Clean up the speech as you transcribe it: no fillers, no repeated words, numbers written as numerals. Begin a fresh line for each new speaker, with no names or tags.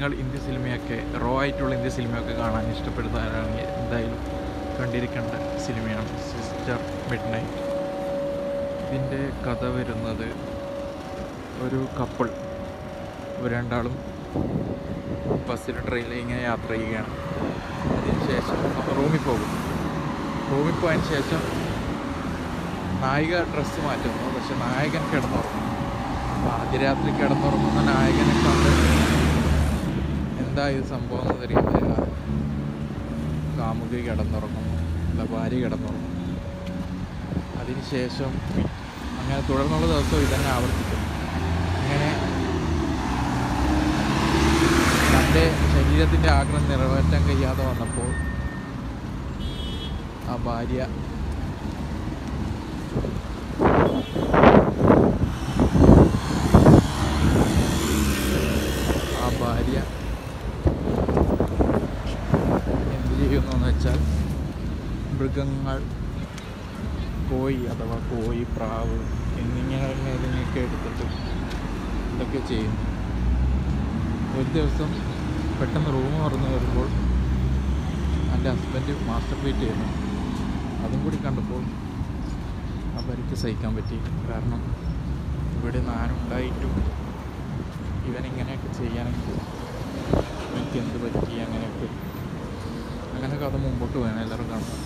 നിങ്ങൾ ഇന്ത്യ സിനിമയൊക്കെ റോ ആയിട്ടുള്ള ഇന്ത്യ സിനിമയൊക്കെ കാണാൻ ഇഷ്ടപ്പെടുന്നവരാണെങ്കിൽ എന്തായാലും കണ്ടിരിക്കേണ്ട സിനിമയാണ് സിസ്റ്റർ മിഡ്നൈറ്റ്. ഇതിൻ്റെ കഥ വരുന്നത് ഒരു കപ്പിൾ, ഇവർ രണ്ടാളും ബസ്സിൽ ട്രെയിനിൽ ഇങ്ങനെ യാത്ര ചെയ്യുകയാണ്. അതിനുശേഷം റൂമിൽ പോകും. റൂമിൽ പോയതിന് ശേഷം നായിക ഡ്രസ്സ് മാറ്റുന്നു, പക്ഷെ നായകൻ കിടന്നുറങ്ങും. ആദ്യ രാത്രി കിടന്നുറങ്ങുന്ന നായകനെ കണ്ട് എന്താ ഇത് സംഭവം എന്ന് അറിയുന്നില്ല. കാമുകി കിടന്നുറങ്ങുന്നു, അല്ല ഭാര്യ കിടന്നുറങ്ങുന്നു. അതിനുശേഷം അങ്ങനെ തുടർന്നുള്ള ദിവസവും ഇതന്നെ ആവർത്തിക്കുന്നു. ഇങ്ങനെ തൻ്റെ ശരീരത്തിൻ്റെ ആഗ്രഹം നിറവേറ്റാൻ കഴിയാതെ വന്നപ്പോൾ ആ ഭാര്യ എന്ത് ചെയ്യുന്നു എന്ന് വെച്ചാൽ മൃഗങ്ങൾ, കോഴി അഥവാ കോഴി, പ്രാവ് എന്നിങ്ങനെയൊക്കെ എടുത്തിട്ട് ഇതൊക്കെ ചെയ്യുന്നു. ഒരു ദിവസം പെട്ടെന്ന് റൂം തുറന്ന് വരുമ്പോൾ എൻ്റെ ഹസ്ബൻഡ് മാസ്റ്റർബേറ്റ് ചെയ്യുന്നു. അതും കൂടി കണ്ടപ്പോൾ അവർക്ക് സഹിക്കാൻ പറ്റി. കാരണം ഇവിടെ ഞാനുണ്ടായിട്ടും ഇവനിങ്ങനെയൊക്കെ ചെയ്യാനെങ്കിൽ എനിക്ക് എന്ത് പറ്റി, അങ്ങനെ കഥ മുമ്പോട്ട് വേണം എല്ലാവരും കാണാം.